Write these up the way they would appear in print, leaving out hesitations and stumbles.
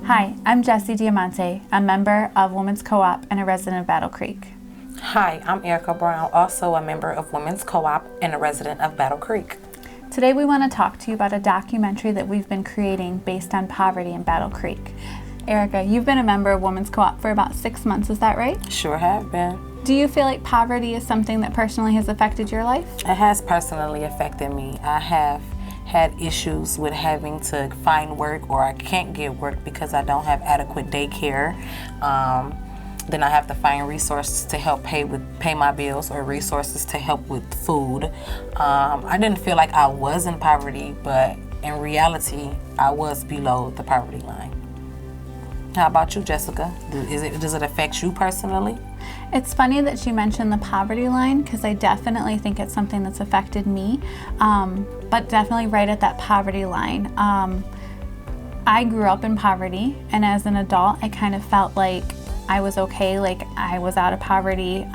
Hi, I'm Jessie Diamante, a member of Women's Co-op and a resident of Battle Creek. Hi, I'm Erica Brown, also a member of Women's Co-op and a resident of Battle Creek. Today we want to talk to you about a documentary that we've been creating based on poverty in Battle Creek. Erica, you've been a member of Women's Co-op for about 6 months, is that right? Sure have been. Do you feel like poverty is something that personally has affected your life? It has personally affected me. I have had issues with having to find work, or I can't get work because I don't have adequate daycare. Then I have to find resources to help pay my bills, or resources to help with food. I didn't feel like I was in poverty, but in reality, I was below the poverty line. How about you, Jessica? Does it affect you personally? It's funny that you mentioned the poverty line, because I definitely think it's something that's affected me, but definitely right at that poverty line. I grew up in poverty, and as an adult, I kind of felt like I was okay, like I was out of poverty.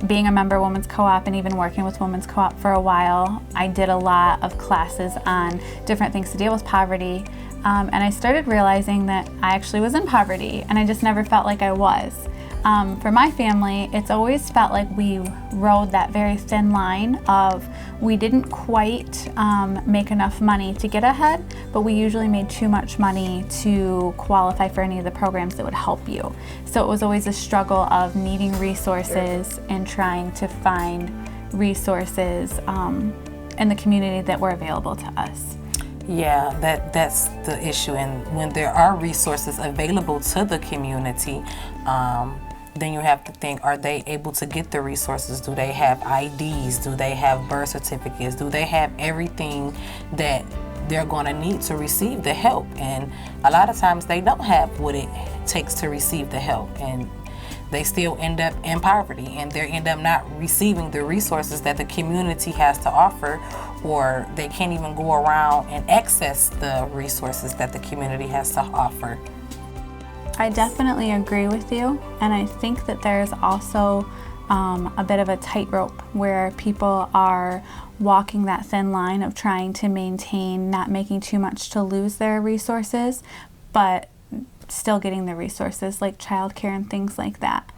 Being a member of Women's Co-op and even working with Women's Co-op for a while, I did a lot of classes on different things to deal with poverty, and I started realizing that I actually was in poverty, and I just never felt like I was. For my family, it's always felt like we rode that very thin line of we didn't quite make enough money to get ahead, but we usually made too much money to qualify for any of the programs that would help you. So it was always a struggle of needing resources and trying to find resources in the community that were available to us. Yeah, that's the issue. And when there are resources available to the community, then you have to think, are they able to get the resources? Do they have IDs? Do they have birth certificates? Do they have everything that they're going to need to receive the help? And a lot of times they don't have what it takes to receive the help, and they still end up in poverty, and they end up not receiving the resources that the community has to offer, or they can't even go around and access the resources that the community has to offer. I definitely agree with you, and I think that there's also a bit of a tightrope where people are walking that thin line of trying to maintain not making too much to lose their resources, but still getting the resources like childcare and things like that.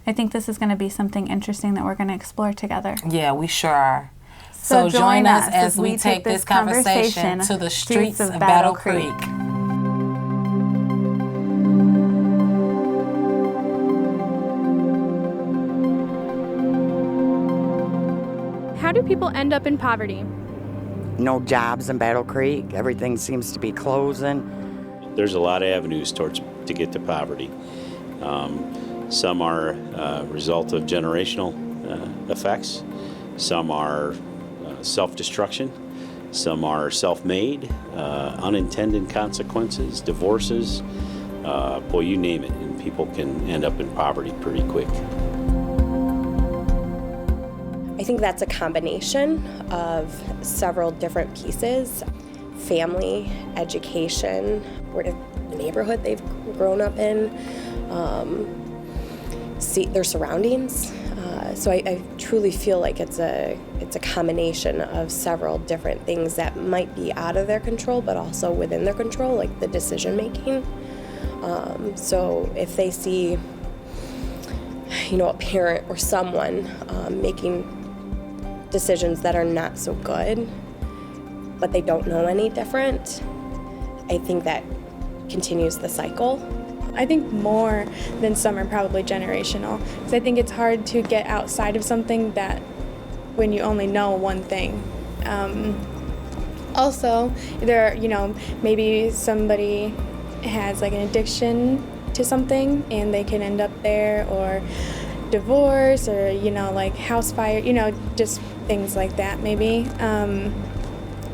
I think this is going to be something interesting that we're going to explore together. Yeah, we sure are. So join us as we take this conversation to the streets of Battle Creek. How do people end up in poverty? No jobs in Battle Creek. Everything seems to be closing. There's a lot of avenues to get to poverty. Some are a result of generational effects. Some are self-destruction. Some are self-made, unintended consequences, divorces. Boy, you name it, and people can end up in poverty pretty quick. I think that's a combination of several different pieces: family, education, the neighborhood they've grown up in, their surroundings. So I truly feel like it's a combination of several different things that might be out of their control, but also within their control, like the decision making. So if they see, a parent or someone making decisions that are not so good, but they don't know any different, I think that continues the cycle. I think more than some are probably generational, because I think it's hard to get outside of something that when you only know one thing. Also, there are, maybe somebody has like an addiction to something and they can end up there, or divorce, or like house fire, just things like that maybe. And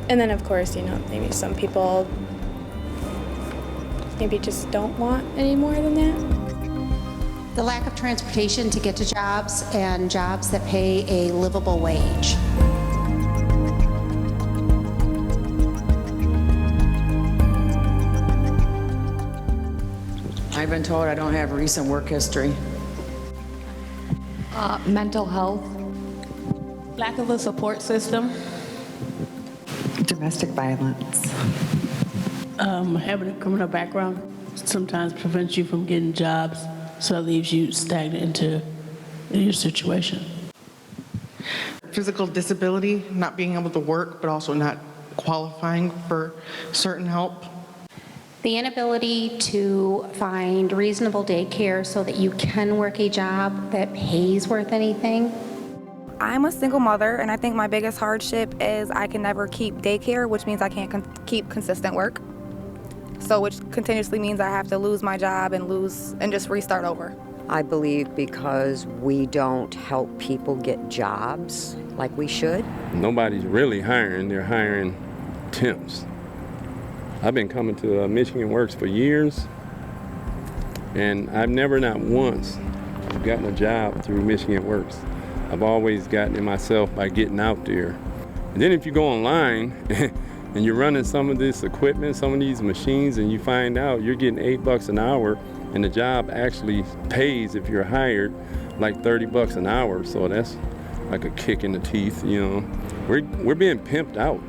then of course, maybe some people maybe just don't want any more than that. The lack of transportation to get to jobs, and jobs that pay a livable wage. I've been told I don't have recent work history. Mental health. Lack of a support system. Domestic violence. Having a criminal background sometimes prevents you from getting jobs, so that leaves you stagnant into your situation. Physical disability, not being able to work, but also not qualifying for certain help. The inability to find reasonable daycare so that you can work a job that pays worth anything. I'm a single mother, and I think my biggest hardship is I can never keep daycare, which means I can't keep consistent work. So which continuously means I have to lose my job and just restart over. I believe because we don't help people get jobs like we should. Nobody's really hiring, they're hiring temps. I've been coming to Michigan Works for years, and I've never, not once, gotten a job through Michigan Works. I've always gotten it myself by getting out there. And then if you go online and you're running some of this equipment, some of these machines, and you find out you're getting $8 an hour, and the job actually pays, if you're hired, like $30 an hour. So that's like a kick in the teeth, you know. We're being pimped out.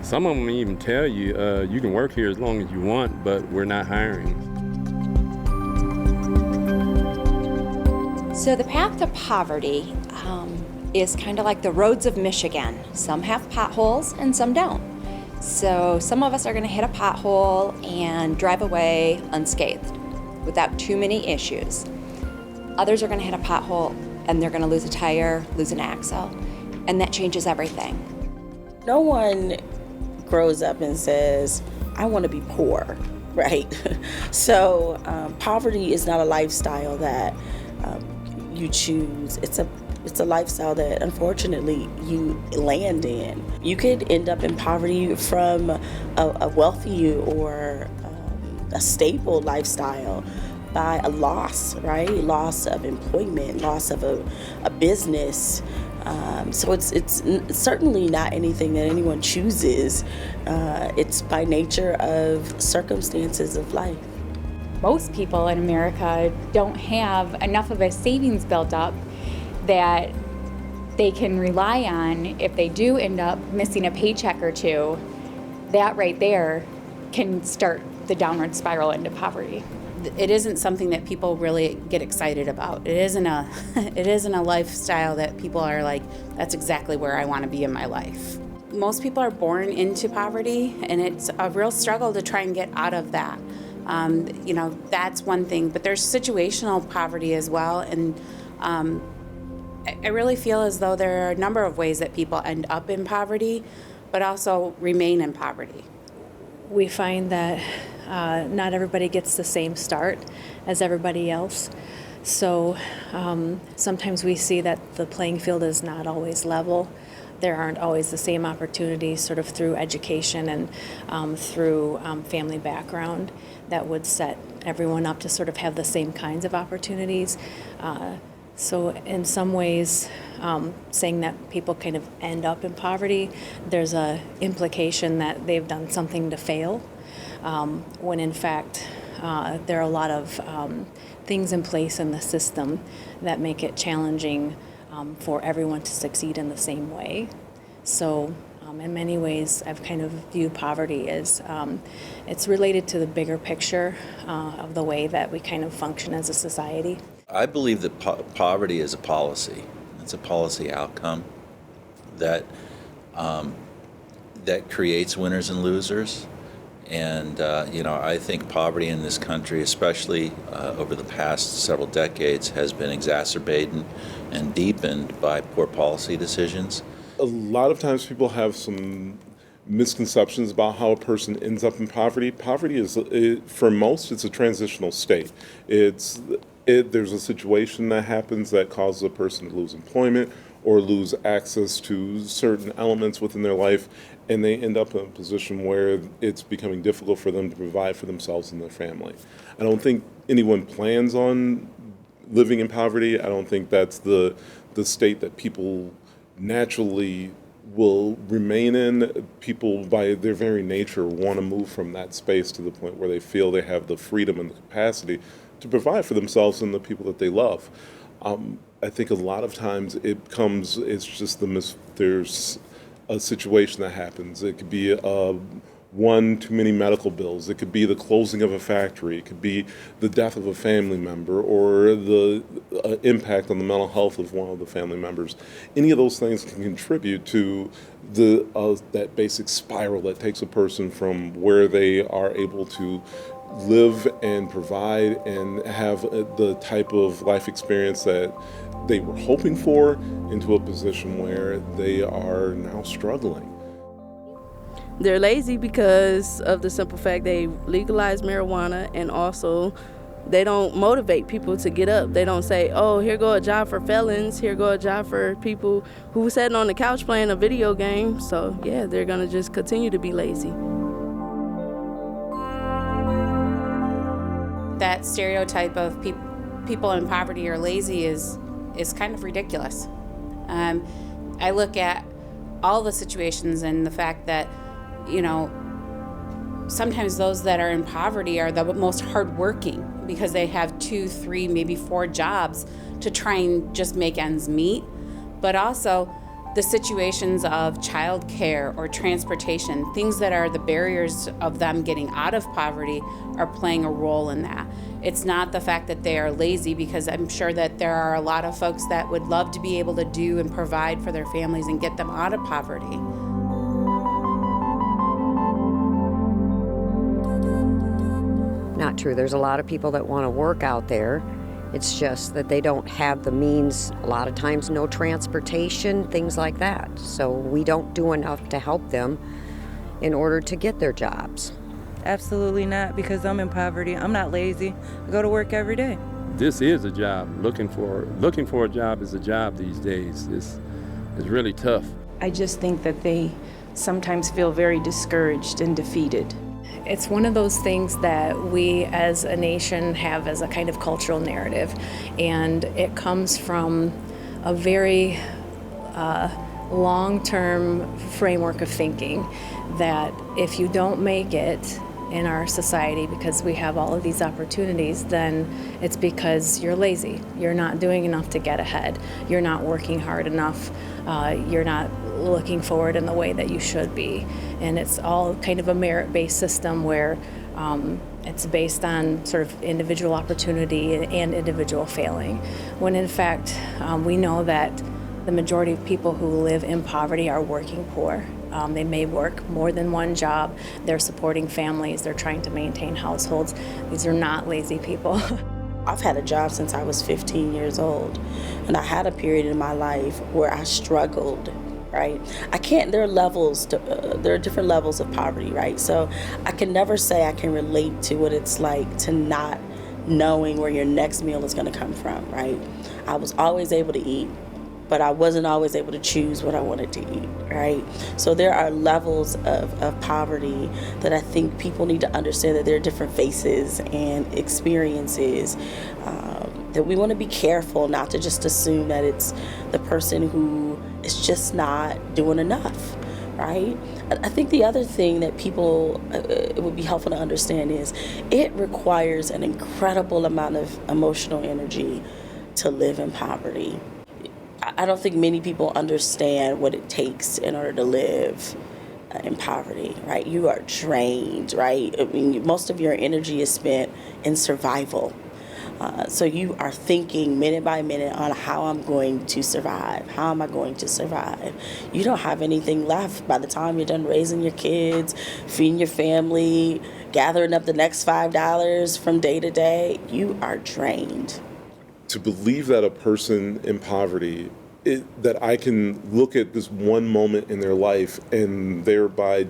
Some of them even tell you, you can work here as long as you want, but we're not hiring. So the path to poverty is kind of like the roads of Michigan. Some have potholes and some don't. So some of us are going to hit a pothole and drive away unscathed without too many issues. Others are going to hit a pothole and they're going to lose a tire, lose an axle, and that changes everything. No one grows up and says, I want to be poor, right? So poverty is not a lifestyle that you choose. It's a lifestyle that unfortunately you land in. You could end up in poverty from a wealthy or a stable lifestyle by a loss, right? Loss of employment, loss of a business. So it's certainly not anything that anyone chooses. It's by nature of circumstances of life. Most people in America don't have enough of a savings built up that they can rely on if they do end up missing a paycheck or two. That right there can start the downward spiral into poverty. It isn't something that people really get excited about. It isn't a lifestyle that people are like, that's exactly where I want to be in my life. Most people are born into poverty, and it's a real struggle to try and get out of that. That's one thing, but there's situational poverty as well, and I really feel as though there are a number of ways that people end up in poverty, but also remain in poverty. We find that not everybody gets the same start as everybody else. So sometimes we see that the playing field is not always level. There aren't always the same opportunities sort of through education and through family background that would set everyone up to sort of have the same kinds of opportunities. So in some ways, saying that people kind of end up in poverty, there's a implication that they've done something to fail, when in fact there are a lot of things in place in the system that make it challenging for everyone to succeed in the same way. So in many ways, I've kind of viewed poverty as it's related to the bigger picture of the way that we kind of function as a society. I believe that poverty is a policy. It's a policy outcome that that creates winners and losers. And I think poverty in this country, especially over the past several decades, has been exacerbated and deepened by poor policy decisions. A lot of times people have some misconceptions about how a person ends up in poverty. Poverty is, for most, it's a transitional state. There's a situation that happens that causes a person to lose employment or lose access to certain elements within their life, and they end up in a position where it's becoming difficult for them to provide for themselves and their family. I don't think anyone plans on living in poverty. I don't think that's the state that people naturally will remain in. People, by their very nature, want to move from that space to the point where they feel they have the freedom and the capacity to provide for themselves and the people that they love. I think a lot of times it's just there's a situation that happens. It could be one too many medical bills. It could be the closing of a factory. It could be the death of a family member or the impact on the mental health of one of the family members. Any of those things can contribute to that basic spiral that takes a person from where they are able to live and provide and have the type of life experience that they were hoping for into a position where they are now struggling. They're lazy because of the simple fact they legalize marijuana, and also they don't motivate people to get up. They don't say, oh, here go a job for felons, here go a job for people who sitting on the couch playing a video game. So yeah, they're gonna just continue to be lazy. That stereotype of people in poverty are lazy is kind of ridiculous. I look at all the situations and the fact that, sometimes those that are in poverty are the most hardworking because they have 2, 3, maybe 4 jobs to try and just make ends meet. But also the situations of childcare or transportation, things that are the barriers of them getting out of poverty are playing a role in that. It's not the fact that they are lazy, because I'm sure that there are a lot of folks that would love to be able to do and provide for their families and get them out of poverty. Not true. There's a lot of people that want to work out there. It's just that they don't have the means, a lot of times no transportation, things like that. So we don't do enough to help them in order to get their jobs. Absolutely not, because I'm in poverty. I'm not lazy. I go to work every day. This is a job. Looking for a job is a job these days. It's really tough. I just think that they sometimes feel very discouraged and defeated. It's one of those things that we as a nation have as a kind of cultural narrative, and it comes from a very long-term framework of thinking that if you don't make it in our society because we have all of these opportunities, then it's because you're lazy. You're not doing enough to get ahead. You're not working hard enough. You're not looking forward in the way that you should be. And it's all kind of a merit-based system where it's based on sort of individual opportunity and individual failing. When in fact, we know that the majority of people who live in poverty are working poor. They may work more than one job. They're supporting families. They're trying to maintain households. These are not lazy people. I've had a job since I was 15 years old, and I had a period in my life where I struggled, right? there are different levels of poverty, right? So I can never say I can relate to what it's like to not knowing where your next meal is going to come from, right? I was always able to eat, but I wasn't always able to choose what I wanted to eat, right? So there are levels of poverty that I think people need to understand, that there are different faces and experiences, that we want to be careful not to just assume that it's the person who is just not doing enough, right? I think the other thing that people, it would be helpful to understand is it requires an incredible amount of emotional energy to live in poverty. I don't think many people understand what it takes in order to live in poverty, right? You are drained, right? I mean, most of your energy is spent in survival. So you are thinking minute by minute on how I'm going to survive. How am I going to survive? You don't have anything left by the time you're done raising your kids, feeding your family, gathering up the next $5 from day to day. You are drained. To believe that a person in poverty, that I can look at this one moment in their life and thereby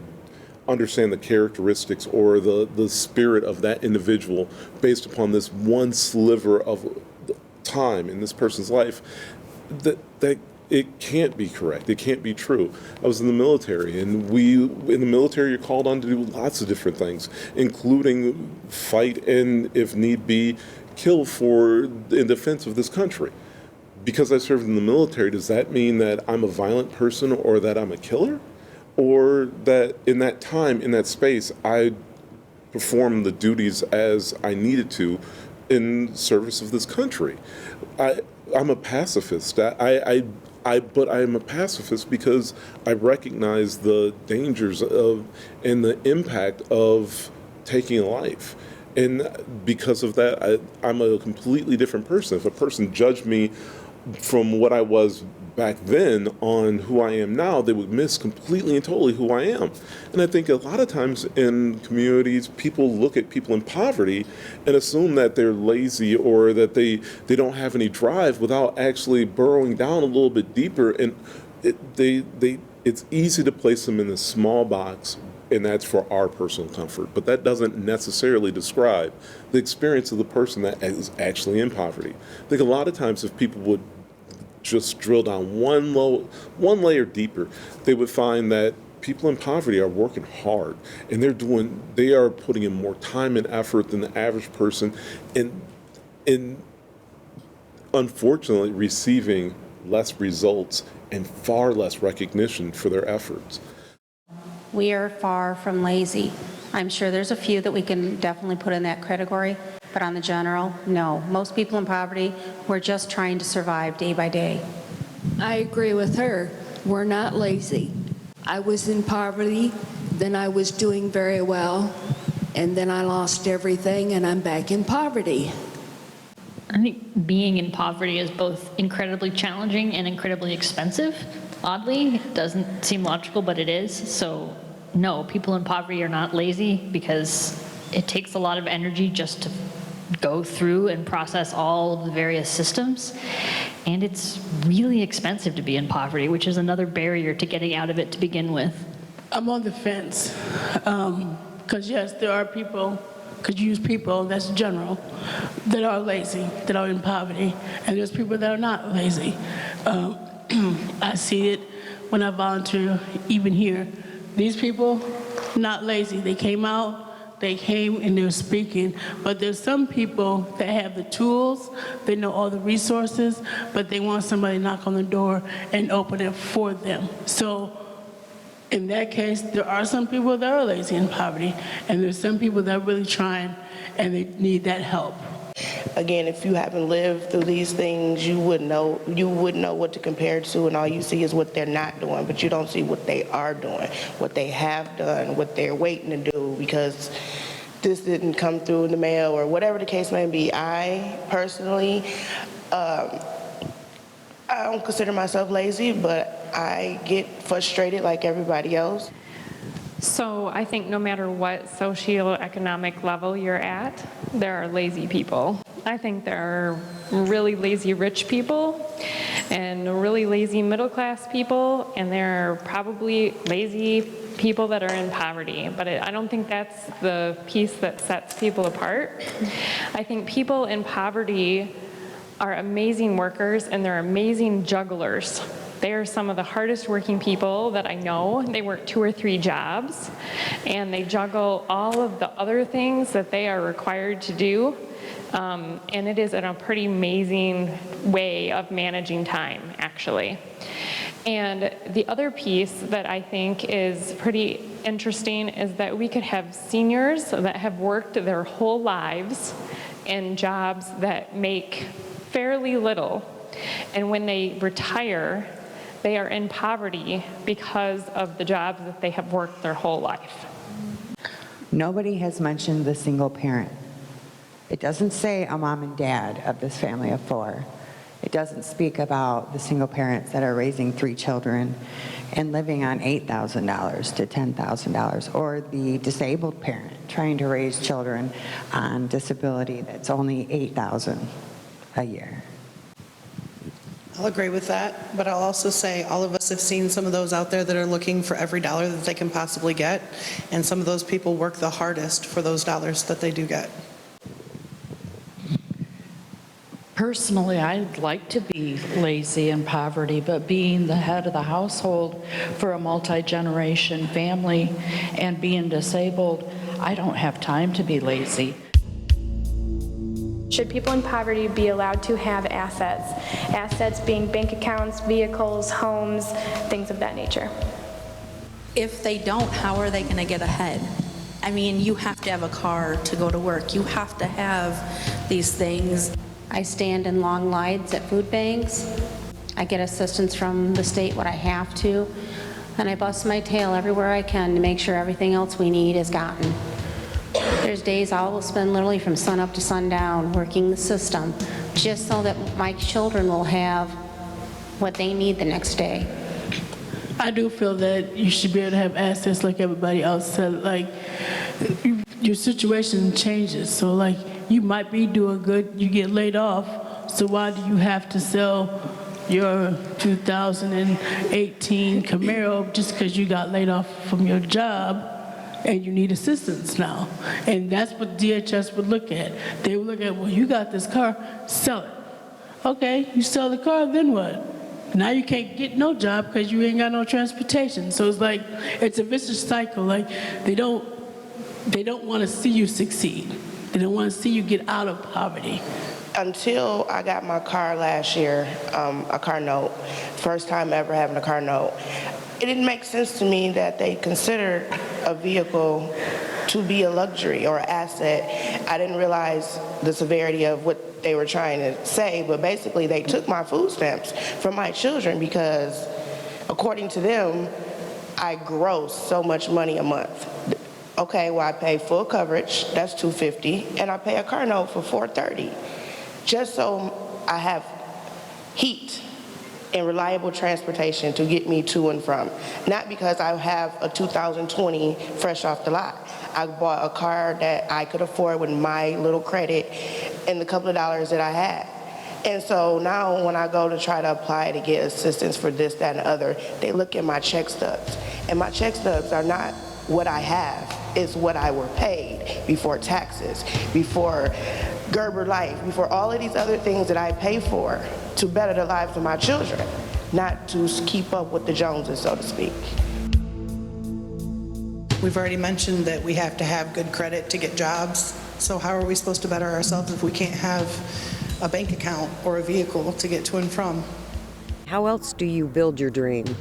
understand the characteristics or the spirit of that individual based upon this one sliver of time in this person's life, that it can't be correct. It can't be true. I was in the military, and in the military you're called on to do lots of different things, including fight and, if need be, kill in defense of this country. Because I served in the military, does that mean that I'm a violent person or that I'm a killer? Or that in that time, in that space, I performed the duties as I needed to in service of this country? I'm a pacifist. I but I am a pacifist because I recognize the dangers of and the impact of taking a life. And because of that, I'm a completely different person. If a person judged me from what I was back then on who I am now, they would miss completely and totally who I am. And I think a lot of times in communities, people look at people in poverty and assume that they're lazy or that they don't have any drive without actually burrowing down a little bit deeper. And it's easy to place them in this small box, and that's for our personal comfort. But that doesn't necessarily describe the experience of the person that is actually in poverty. I think a lot of times if people would just drill down one layer deeper, they would find that people in poverty are working hard, and they are putting in more time and effort than the average person, and unfortunately receiving less results and far less recognition for their efforts. We are far from lazy. I'm sure there's a few that we can definitely put in that category, but on the general, no. Most people in poverty, we're just trying to survive day by day. I agree with her. We're not lazy. I was in poverty, then I was doing very well, and then I lost everything and I'm back in poverty. I think being in poverty is both incredibly challenging and incredibly expensive. Oddly, it doesn't seem logical, but it is. So no, people in poverty are not lazy because it takes a lot of energy just to go through and process all of the various systems. And it's really expensive to be in poverty, which is another barrier to getting out of it to begin with. I'm on the fence. Because yes, there are people, could use people, that's general, that are lazy, that are in poverty. And there's people that are not lazy. I see it when I volunteer, even here. These people, not lazy. They came out, they came and they're speaking. But there's some people that have the tools, they know all the resources, but they want somebody to knock on the door and open it for them. So in that case, there are some people that are lazy in poverty, and there's some people that are really trying and they need that help. Again, if you haven't lived through these things, you wouldn't know what to compare it to, and all you see is what they're not doing, but you don't see what they are doing, what they have done, what they're waiting to do, because this didn't come through in the mail or whatever the case may be. I personally, I don't consider myself lazy, but I get frustrated like everybody else. So I think no matter what socioeconomic level you're at, there are lazy people. I think there are really lazy rich people and really lazy middle class people, and there are probably lazy people that are in poverty. But I don't think that's the piece that sets people apart. I think people in poverty are amazing workers and they're amazing jugglers. They are some of the hardest working people that I know. They work 2 or 3 jobs, and they juggle all of the other things that they are required to do. And it is in a pretty amazing way of managing time, actually. And the other piece that I think is pretty interesting is that we could have seniors that have worked their whole lives in jobs that make fairly little. And when they retire, they are in poverty because of the jobs that they have worked their whole life. Nobody has mentioned the single parent. It doesn't say a mom and dad of this family of 4. It doesn't speak about the single parents that are raising 3 children and living on $8,000 to $10,000, or the disabled parent trying to raise children on disability that's only $8,000 a year. I'll agree with that, but I'll also say all of us have seen some of those out there that are looking for every dollar that they can possibly get, and some of those people work the hardest for those dollars that they do get. Personally, I'd like to be lazy in poverty, but being the head of the household for a multi-generation family and being disabled, I don't have time to be lazy. Should people in poverty be allowed to have assets? Assets being bank accounts, vehicles, homes, things of that nature. If they don't, how are they going to get ahead? I mean, you have to have a car to go to work. You have to have these things. I stand in long lines at food banks. I get assistance from the state, what I have to, and I bust my tail everywhere I can to make sure everything else we need is gotten. There's days I will spend literally from sun up to sundown working the system just so that my children will have what they need the next day. I do feel that you should be able to have access like everybody else. So, like, your situation changes. So, like, you might be doing good, you get laid off. So why do you have to sell your 2018 Camaro just because you got laid off from your job and you need assistance now? And that's what DHS would look at. They would look at, well, you got this car, sell it. Okay, you sell the car, then what? Now you can't get no job because you ain't got no transportation. So it's like, it's a vicious cycle. Like, they don't want to see you succeed. They don't want to see you get out of poverty. Until I got my car last year, a car note, first time ever having a car note, it didn't make sense to me that they considered a vehicle to be a luxury or an asset. I didn't realize the severity of what they were trying to say, but basically they took my food stamps from my children because, according to them, I gross so much money a month. Okay, well, I pay full coverage, that's $250, and I pay a car note for $430, just so I have heat and reliable transportation to get me to and from. Not because I have a 2020 fresh off the lot. I bought a car that I could afford with my little credit and the couple of dollars that I had. And so now when I go to try to apply to get assistance for this, that, and the other, they look at my check stubs. And my check stubs are not what I have, it's what I were paid before taxes, before Gerber Life, before all of these other things that I pay for to better the lives of my children, not to keep up with the Joneses, so to speak. We've already mentioned that we have to have good credit to get jobs. So how are we supposed to better ourselves if we can't have a bank account or a vehicle to get to and from? How else do you build your dream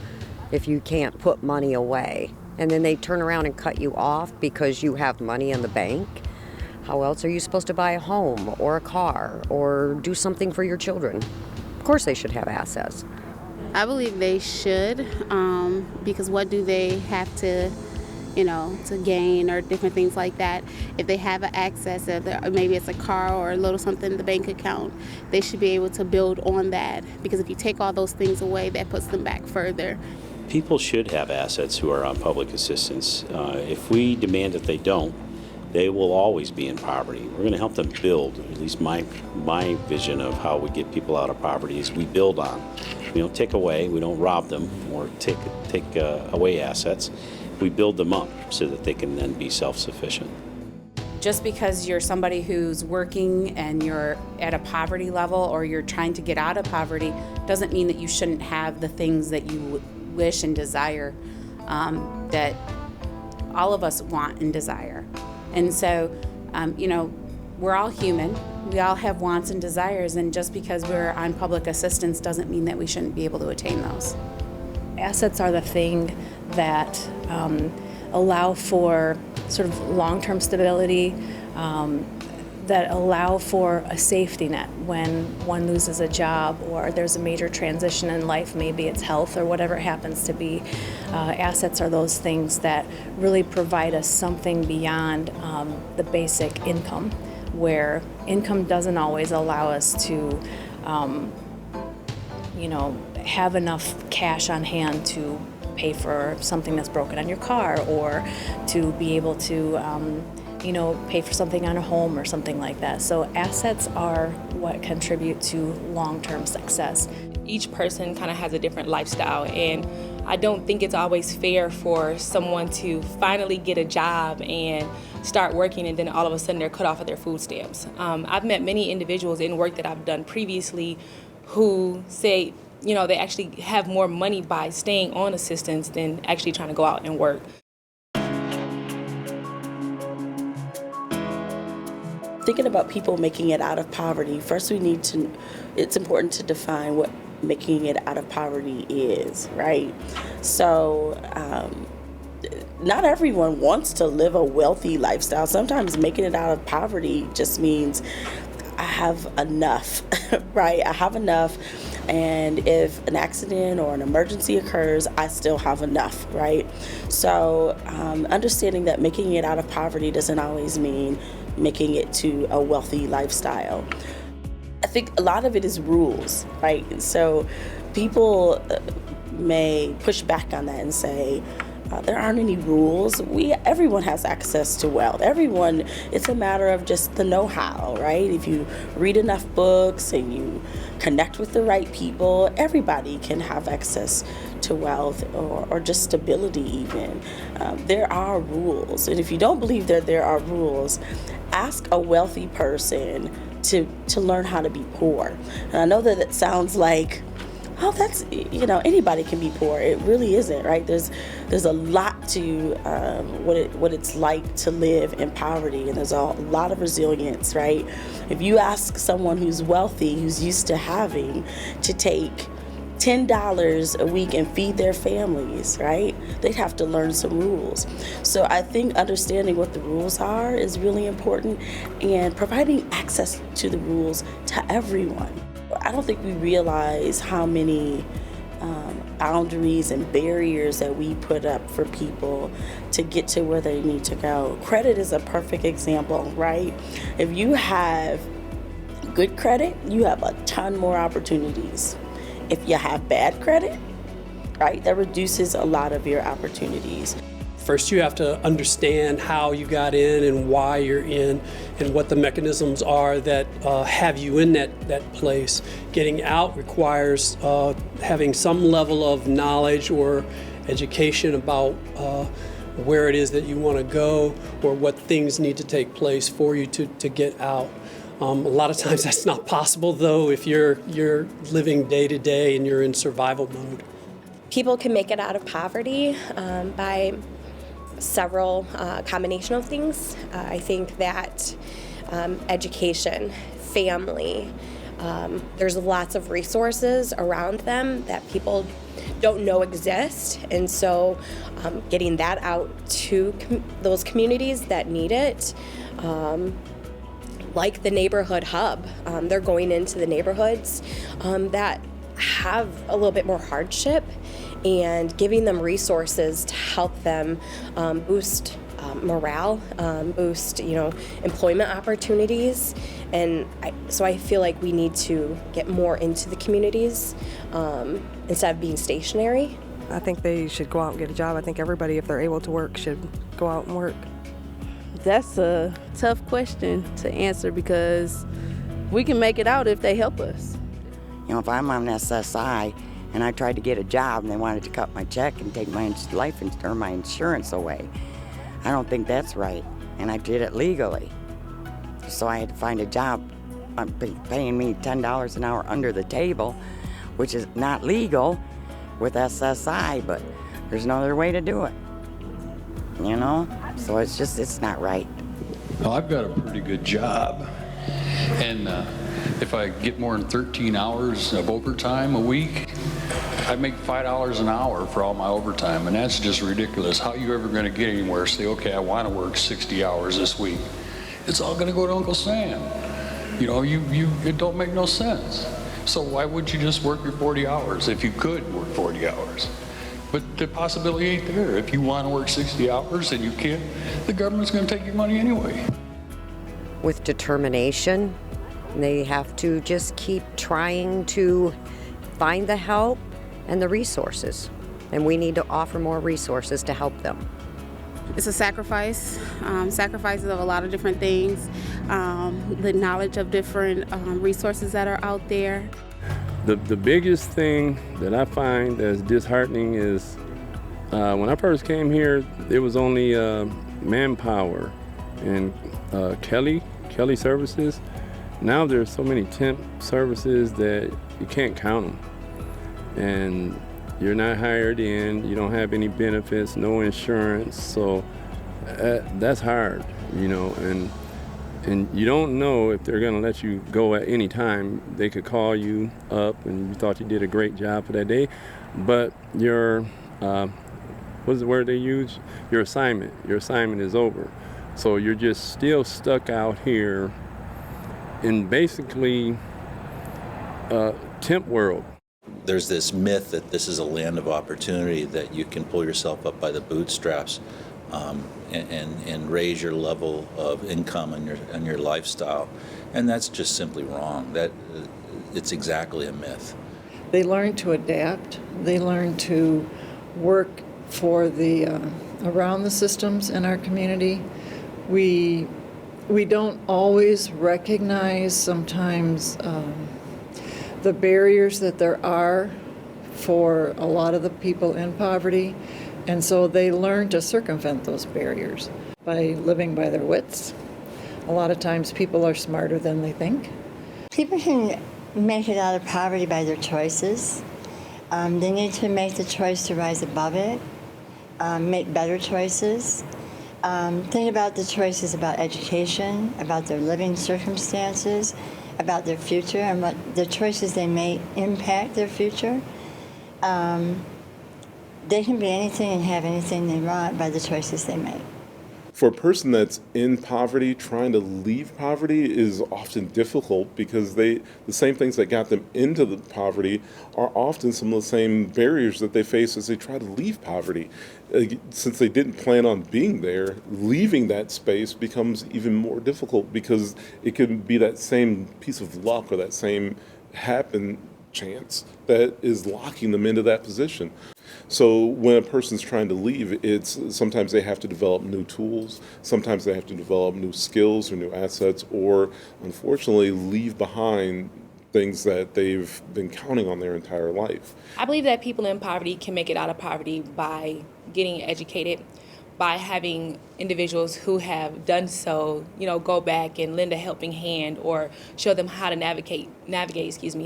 if you can't put money away? And then they turn around and cut you off because you have money in the bank? How else are you supposed to buy a home or a car or do something for your children? Of course they should have assets. I believe they should, because what do they have to gain or different things like that? If they have an access, maybe it's a car or a little something in the bank account, they should be able to build on that, because if you take all those things away, that puts them back further. People should have assets who are on public assistance. If we demand that they don't, they will always be in poverty. We're going to help them build. At least my vision of how we get people out of poverty is we build on. We don't take away, we don't rob them or take away assets. We build them up so that they can then be self-sufficient. Just because you're somebody who's working and you're at a poverty level or you're trying to get out of poverty doesn't mean that you shouldn't have the things that you wish and desire, that all of us want and desire. And so, we're all human. We all have wants and desires, and just because we're on public assistance doesn't mean that we shouldn't be able to attain those. Assets are the thing that allow for sort of long-term stability, that allow for a safety net when one loses a job or there's a major transition in life, maybe it's health or whatever it happens to be. Assets are those things that really provide us something beyond the basic income, where income doesn't always allow us to have enough cash on hand to pay for something that's broken on your car, or to be able to pay for something on a home or something like that. So assets are what contribute to long-term success. Each person kind of has a different lifestyle, and I don't think it's always fair for someone to finally get a job and start working and then all of a sudden they're cut off of their food stamps. I've met many individuals in work that I've done previously who say, they actually have more money by staying on assistance than actually trying to go out and work. Thinking about people making it out of poverty, first it's important to define what making it out of poverty is, right? So not everyone wants to live a wealthy lifestyle. Sometimes making it out of poverty just means I have enough, right? I have enough, And if an accident or an emergency occurs, I still have enough, right? So understanding that making it out of poverty doesn't always mean making it to a wealthy lifestyle. I think a lot of it is rules, right? And so people may push back on that and say, there aren't any rules. Everyone has access to wealth. Everyone, it's a matter of just the know-how, right? If you read enough books and you connect with the right people, everybody can have access to wealth or just stability even. There are rules. And if you don't believe that there are rules, ask a wealthy person to learn how to be poor. And I know that it sounds like, oh, that's, anybody can be poor. It really isn't, right? There's a lot to what it's like to live in poverty, and there's a lot of resilience, right? If you ask someone who's wealthy, who's used to having to take $10 a week and feed their families, right? They'd have to learn some rules. So I think understanding what the rules are is really important, and providing access to the rules to everyone. I don't think we realize how many boundaries and barriers that we put up for people to get to where they need to go. Credit is a perfect example, right? If you have good credit, you have a ton more opportunities. If you have bad credit, right, that reduces a lot of your opportunities. First, you have to understand how you got in and why you're in and what the mechanisms are that have you in that place. Getting out requires having some level of knowledge or education about where it is that you want to go or what things need to take place for you to get out. A lot of times that's not possible, though, if you're living day to day and you're in survival mode. People can make it out of poverty by several combination of things. I think that education, family, there's lots of resources around them that people don't know exist, and so getting that out to those communities that need it, like the neighborhood hub. They're going into the neighborhoods that have a little bit more hardship, and giving them resources to help them boost morale, boost employment opportunities, and so I feel like we need to get more into the communities instead of being stationary. I think they should go out and get a job. I think everybody, if they're able to work, should go out and work. That's a tough question to answer because we can make it out if they help us. If I'm on SSI and I tried to get a job and they wanted to cut my check and take my my insurance away, I don't think that's right. And I did it legally. So I had to find a job paying me $10 an hour under the table, which is not legal with SSI, but there's no other way to do it. So it's not right. Well, I've got a pretty good job, and if I get more than 13 hours of overtime a week, I make $5 an hour for all my overtime, and that's just ridiculous. How are you ever going to get anywhere? Say, okay, I want to work 60 hours this week. It's all going to go to Uncle Sam. It don't make no sense. So why would you just work your 40 hours if you could work 40 hours? But the possibility ain't there. If you want to work 60 hours and you can't, the government's going to take your money anyway. With determination, they have to just keep trying to find the help and the resources. And we need to offer more resources to help them. It's a sacrifice, sacrifices of a lot of different things, the knowledge of different resources that are out there. The biggest thing that I find that's disheartening is when I first came here, there was only manpower and Kelly services. Now there's so many temp services that you can't count them. And you're not hired in, you don't have any benefits, no insurance, so that's hard, and you don't know if they're going to let you go at any time. They could call you up and you thought you did a great job for that day, but your, what's the word they use? Your assignment is over. So you're just still stuck out here in basically temp world. there's this myth that this is a land of opportunity, that you can pull yourself up by the bootstraps and raise your level of income and your lifestyle, and that's just simply wrong. That it's exactly a myth. They learn to adapt. They learn to work for the around the systems in our community. We don't always recognize sometimes the barriers that there are for a lot of the people in poverty, and so they learn to circumvent those barriers by living by their wits. A lot of times people are smarter than they think. People can make it out of poverty by their choices. They need to make the choice to rise above it, make better choices. Think about the choices about education, about their living circumstances, about their future, and what the choices they make impact their future. They can be anything and have anything they want by the choices they make. For a person that's in poverty, trying to leave poverty is often difficult because the same things that got them into the poverty are often some of the same barriers that they face as they try to leave poverty. Since they didn't plan on being there, leaving that space becomes even more difficult because it can be that same piece of luck or that same happen chance that is locking them into that position. So when a person's trying to leave, it's sometimes they have to develop new tools, sometimes they have to develop new skills or new assets, or unfortunately leave behind things that they've been counting on their entire life. I believe that people in poverty can make it out of poverty by getting educated, by having individuals who have done so, go back and lend a helping hand or show them how to navigate,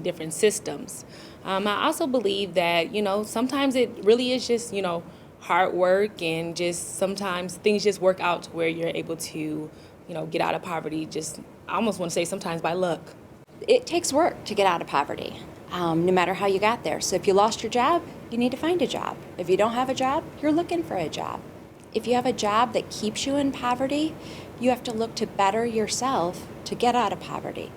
different systems. I also believe that, sometimes it really is just, hard work, and just sometimes things just work out to where you're able to, get out of poverty, just, I almost want to say sometimes by luck. It takes work to get out of poverty, no matter how you got there. So if you lost your job, you need to find a job. If you don't have a job, you're looking for a job. If you have a job that keeps you in poverty, you have to look to better yourself to get out of poverty.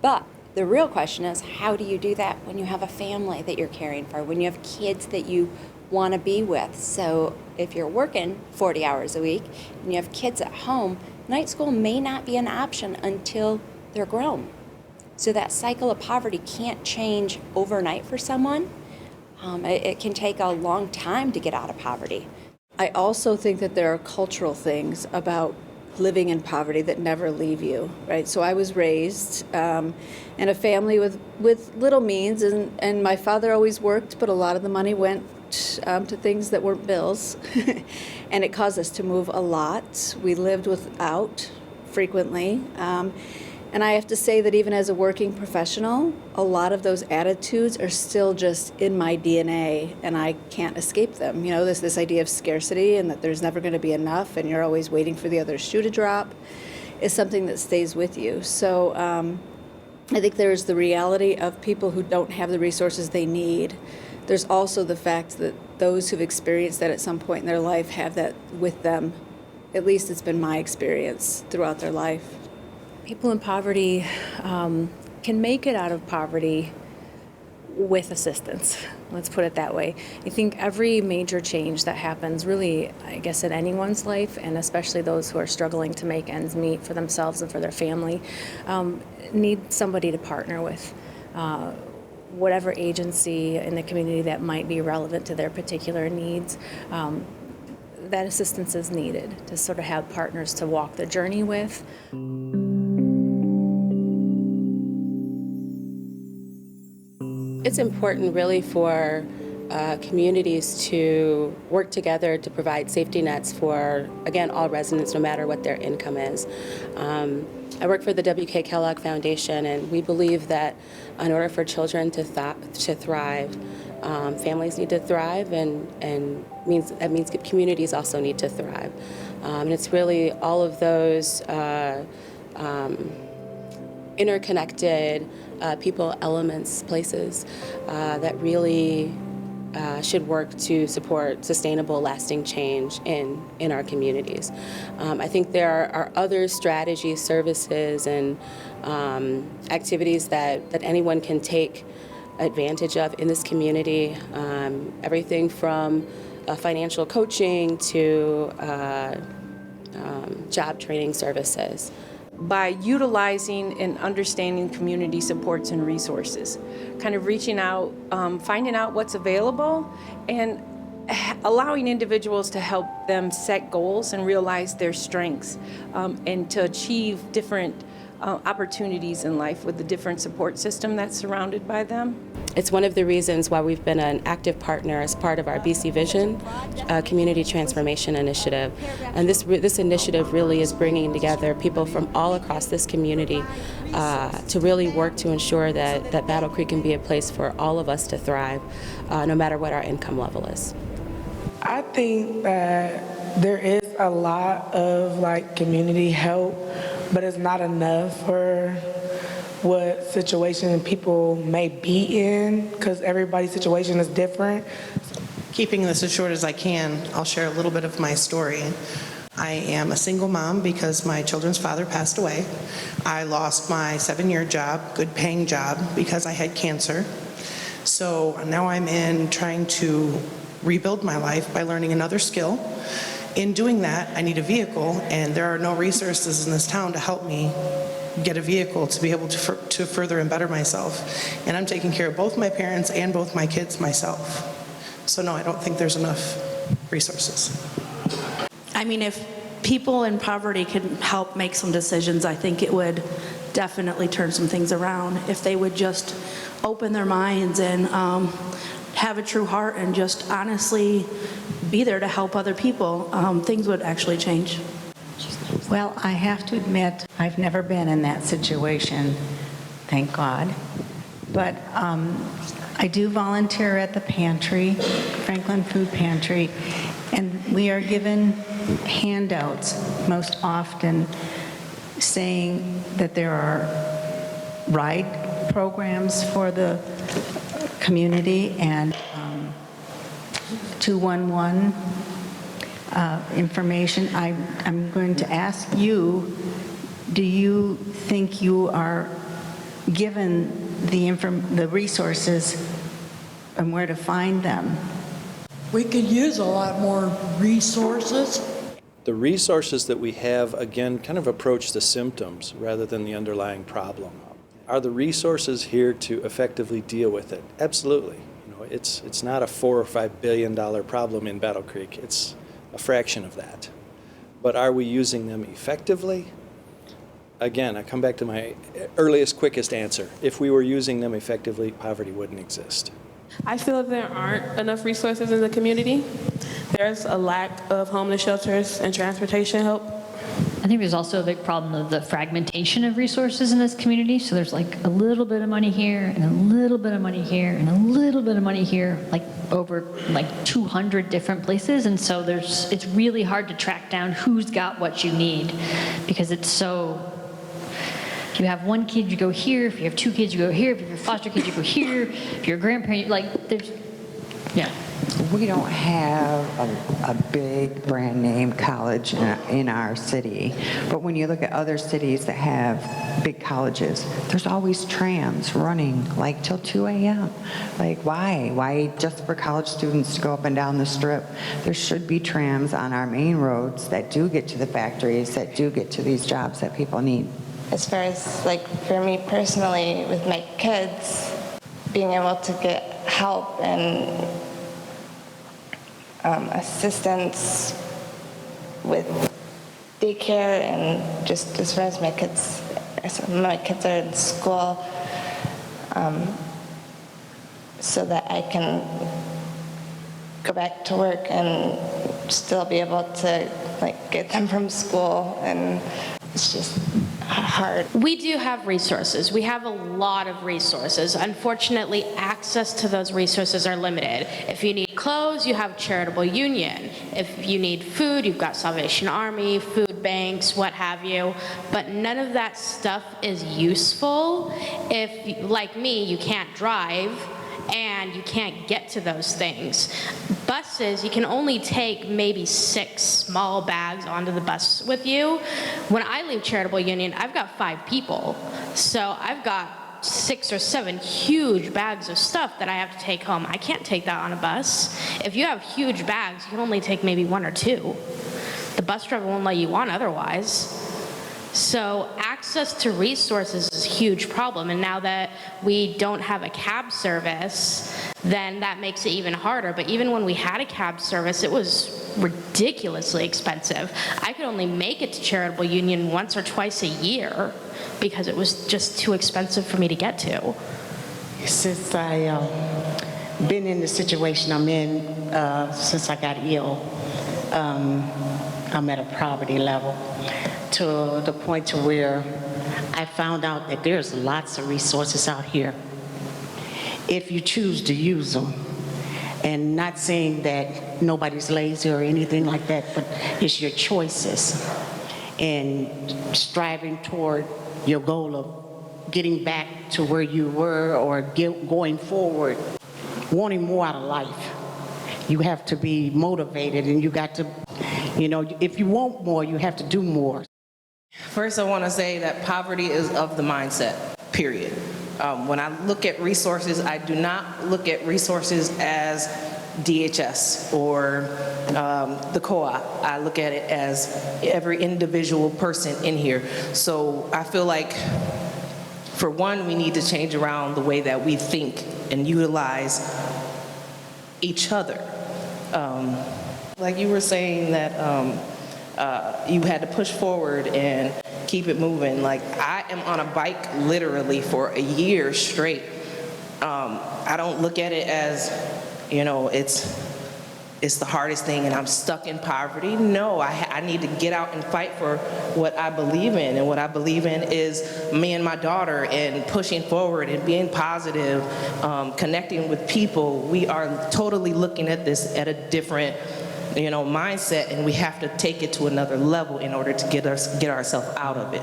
But the real question is, how do you do that when you have a family that you're caring for, when you have kids that you want to be with? So if you're working 40 hours a week and you have kids at home, night school may not be an option until they're grown. So that cycle of poverty can't change overnight for someone. It can take a long time to get out of poverty. I also think that there are cultural things about living in poverty that never leave you, right? So I was raised in a family with little means, and my father always worked, but a lot of the money went to things that weren't bills, and it caused us to move a lot. We lived without frequently. And I have to say that even as a working professional, a lot of those attitudes are still just in my DNA, and I can't escape them. This idea of scarcity and that there's never going to be enough and you're always waiting for the other shoe to drop is something that stays with you. So I think there's the reality of people who don't have the resources they need. There's also the fact that those who've experienced that at some point in their life have that with them. At least it's been my experience throughout their life. People in poverty can make it out of poverty with assistance. Let's put it that way. I think every major change that happens really, I guess, in anyone's life, and especially those who are struggling to make ends meet for themselves and for their family, need somebody to partner with. Whatever agency in the community that might be relevant to their particular needs, that assistance is needed to sort of have partners to walk the journey with. It's important really for communities to work together to provide safety nets for, again, all residents, no matter what their income is. I work for the W.K. Kellogg Foundation, and we believe that in order for children to thrive, families need to thrive, and that means communities also need to thrive. And it's really all of those interconnected people, elements, places that really should work to support sustainable, lasting change in our communities. I think there are other strategies, services, and activities that anyone can take advantage of in this community. Everything from financial coaching to job training services. By utilizing and understanding community supports and resources, kind of reaching out, finding out what's available, and allowing individuals to help them set goals and realize their strengths, and to achieve different opportunities in life with the different support system that's surrounded by them. It's one of the reasons why we've been an active partner as part of our AccessVision Community Transformation Initiative. And this initiative really is bringing together people from all across this community to really work to ensure that Battle Creek can be a place for all of us to thrive, no matter what our income level is. I think that there is a lot of community help, but it's not enough for what situation people may be in, because everybody's situation is different. Keeping this as short as I can, I'll share a little bit of my story. I am a single mom because my children's father passed away. I lost my 7-year job, good paying job, because I had cancer. So now I'm in trying to rebuild my life by learning another skill. In doing that, I need a vehicle, and there are no resources in this town to help me get a vehicle to be able to further and better myself. And I'm taking care of both my parents and both my kids myself. So no, I don't think there's enough resources. I mean, if people in poverty could help make some decisions, I think it would definitely turn some things around. If they would just open their minds and have a true heart and just honestly be there to help other people, things would actually change. Well, I have to admit, I've never been in that situation, thank God. But I do volunteer at the pantry, Franklin Food Pantry, and we are given handouts most often saying that there are ride programs for the community and 211 information. I'm going to ask you, do you think you are given the resources and where to find them? We could use a lot more resources. The resources that we have, again, kind of approach the symptoms rather than the underlying problem. Are the resources here to effectively deal with it? Absolutely. It's not a $4 or $5 billion problem in Battle Creek. It's a fraction of that. But are we using them effectively? Again, I come back to my earliest, quickest answer. If we were using them effectively, poverty wouldn't exist. I feel that there aren't enough resources in the community. There's a lack of homeless shelters and transportation help. I think there's also a big problem of the fragmentation of resources in this community. So there's like a little bit of money here and a little bit of money here and a little bit of money here, like over like 200 different places. And so it's really hard to track down who's got what you need, because it's so, if you have one kid, you go here. If you have two kids, you go here. If you have a foster kid, you go here. If you're a grandparent, yeah. We don't have a big brand name college in our city, but when you look at other cities that have big colleges, there's always trams running like till 2 a.m. Like why? Why just for college students to go up and down the strip? There should be trams on our main roads that do get to the factories, that do get to these jobs that people need. As far as like for me personally with my kids, being able to get help and assistance with daycare, and just as far as my kids are in school, so that I can go back to work and still be able to get them from school, and it's just hard. We do have resources. We have a lot of resources. Unfortunately, access to those resources are limited. If you need clothes, you have Charitable Union. If you need food, you've got Salvation Army, food banks, what have you. But none of that stuff is useful if, like me, you can't drive and you can't get to those things. Buses, you can only take maybe 6 small bags onto the bus with you. When I leave Charitable Union, I've got 5 people. So I've got about 6 or 7 huge bags of stuff that I have to take home. I can't take that on a bus. If you have huge bags, you can only take maybe 1 or 2. The bus driver won't let you on otherwise. So access to resources is a huge problem, and now that we don't have a cab service, then that makes it even harder. But even when we had a cab service, it was ridiculously expensive. I could only make it to Charitable Union once or twice a year because it was just too expensive for me to get to. Since I been in the situation I'm in since I got ill, I'm at a poverty level, to the point to where I found out that there's lots of resources out here if you choose to use them. And not saying that nobody's lazy or anything like that, but it's your choices and striving toward your goal of getting back to where you were or going forward, wanting more out of life. You have to be motivated, and you got to, if you want more, you have to do more. First, I want to say that poverty is of the mindset, period. When I look at resources, I do not look at resources as DHS or the co-op. I look at it as every individual person in here. So I feel like, for one, we need to change around the way that we think and utilize each other. Like you were saying that you had to push forward and keep it moving. Like, I am on a bike literally for a year straight. I don't look at it as, it's the hardest thing and I'm stuck in poverty. No, I need to get out and fight for what I believe in. And what I believe in is me and my daughter, and pushing forward and being positive, connecting with people. We are totally looking at this at a different mindset, and we have to take it to another level in order to get ourselves out of it.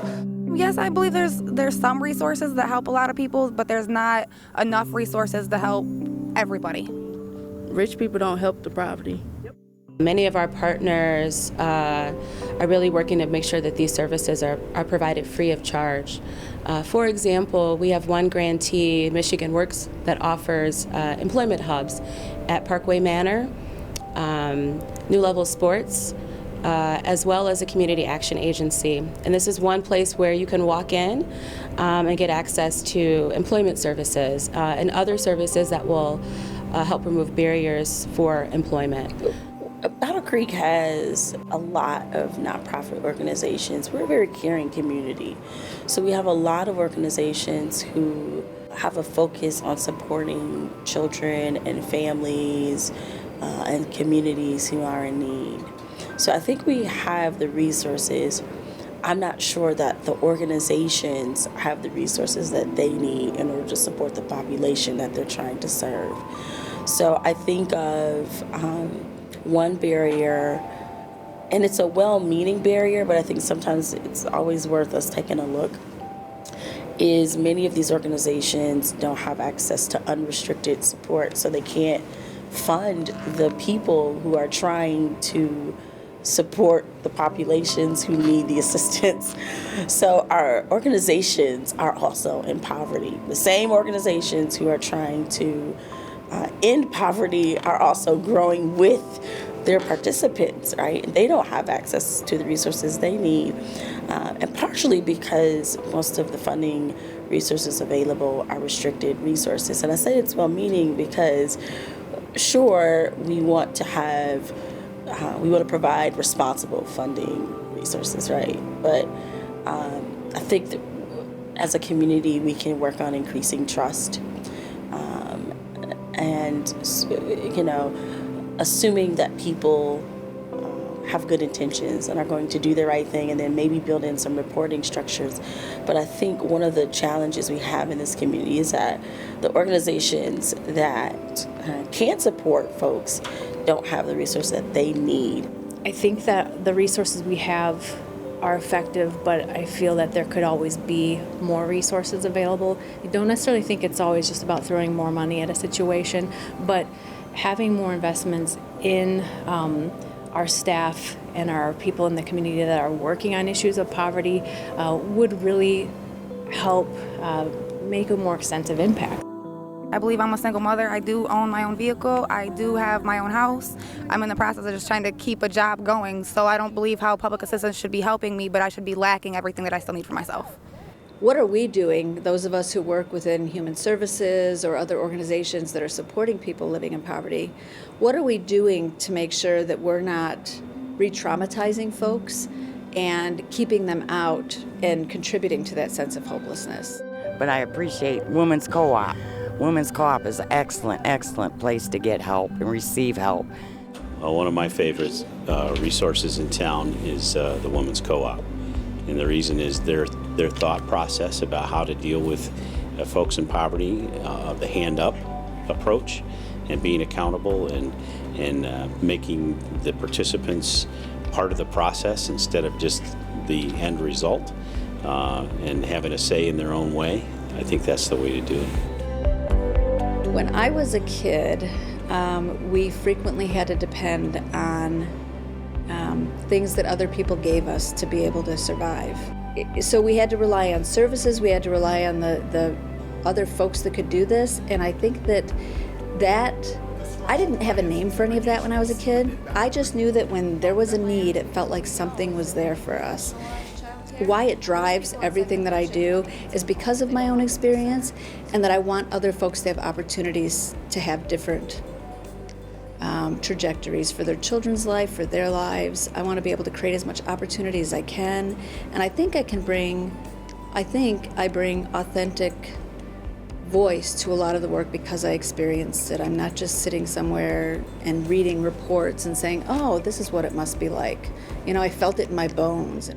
Yes, I believe there's some resources that help a lot of people, but there's not enough resources to help everybody. Rich people don't help the poverty. Many of our partners are really working to make sure that these services are provided free of charge. For example, we have one grantee, Michigan Works, that offers employment hubs at Parkway Manor, New Level Sports, as well as a community action agency. And this is one place where you can walk in and get access to employment services and other services that will help remove barriers for employment. Battle Creek has a lot of nonprofit organizations. We're a very caring community. So we have a lot of organizations who have a focus on supporting children and families and communities who are in need. So I think we have the resources. I'm not sure that the organizations have the resources that they need in order to support the population that they're trying to serve. So I think of one barrier, and it's a well-meaning barrier, but I think sometimes it's always worth us taking a look, is many of these organizations don't have access to unrestricted support, so they can't fund the people who are trying to support the populations who need the assistance. So our organizations are also in poverty. The same organizations who are trying to end poverty are also growing with their participants, right? They don't have access to the resources they need, and partially because most of the funding resources available are restricted resources. And I say it's well-meaning because, sure, we want to provide responsible funding resources, right? But I think that as a community, we can work on increasing trust, and assuming that people have good intentions and are going to do the right thing, and then maybe build in some reporting structures. But I think one of the challenges we have in this community is that the organizations that can support folks don't have the resources that they need. I think that the resources we have are effective, but I feel that there could always be more resources available. I don't necessarily think it's always just about throwing more money at a situation, but having more investments in our staff and our people in the community that are working on issues of poverty would really help make a more extensive impact. I believe I'm a single mother. I do own my own vehicle. I do have my own house. I'm in the process of just trying to keep a job going, so I don't believe how public assistance should be helping me, but I should be lacking everything that I still need for myself. What are we doing, those of us who work within human services or other organizations that are supporting people living in poverty, what are we doing to make sure that we're not re-traumatizing folks and keeping them out and contributing to that sense of hopelessness? But I appreciate Women's Co-op. Women's Co-op is an excellent, excellent place to get help and receive help. One of my favorite resources in town is the Women's Co-op. And the reason is their thought process about how to deal with folks in poverty, the hand-up approach, and being accountable and making the participants part of the process instead of just the end result, and having a say in their own way. I think that's the way to do it. When I was a kid, we frequently had to depend on things that other people gave us to be able to survive. So we had to rely on services, we had to rely on the other folks that could do this, and I think that I didn't have a name for any of that when I was a kid. I just knew that when there was a need, it felt like something was there for us. Why it drives everything that I do is because of my own experience, and that I want other folks to have opportunities to have different trajectories for their children's life, for their lives. I want to be able to create as much opportunity as I can, and I think I bring authentic voice to a lot of the work because I experienced it. I'm not just sitting somewhere and reading reports and saying, oh, this is what it must be like. You know, I felt it in my bones.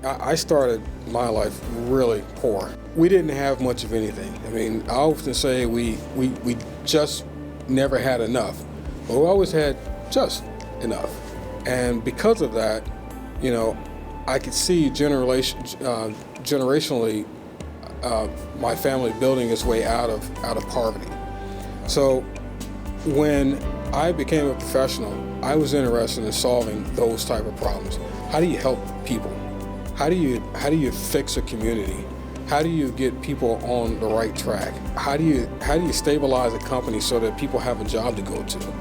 I started my life really poor. We didn't have much of anything. I mean, I often say we just never had enough, but we always had just enough. And because of that, you know, I could see generationally my family building its way out of poverty. So when I became a professional, I was interested in solving those type of problems. How do you help people? How do you fix a community? How do you get people on the right track? How do you stabilize a company so that people have a job to go to?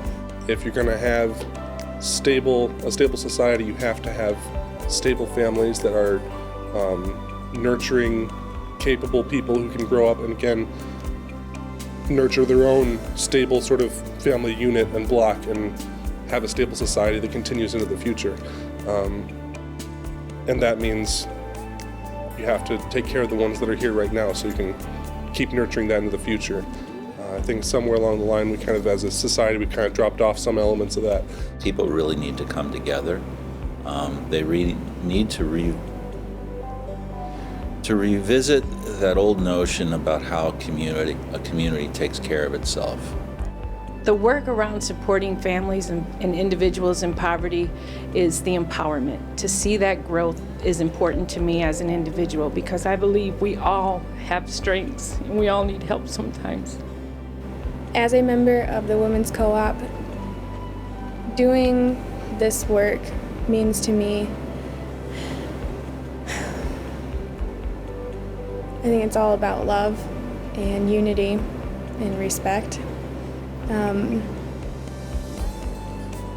If you're going to have a stable society, you have to have stable families that are nurturing, capable people who can grow up and can nurture their own stable sort of family unit and block and have a stable society that continues into the future. And that means you have to take care of the ones that are here right now so you can keep nurturing that into the future. I think somewhere along the line, we kind of, as a society, we kind of dropped off some elements of that. People really need to come together. They really need to revisit that old notion about how a community takes care of itself. The work around supporting families and individuals in poverty is the empowerment. To see that growth is important to me as an individual because I believe we all have strengths and we all need help sometimes. As a member of the Women's Co-op, doing this work means to me, I think it's all about love and unity and respect.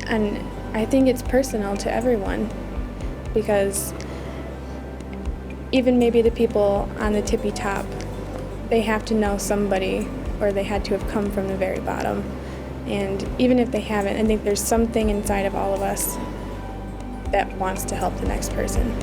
And I think it's personal to everyone because even maybe the people on the tippy top, they have to know somebody or they had to have come from the very bottom. And even if they haven't, I think there's something inside of all of us that wants to help the next person.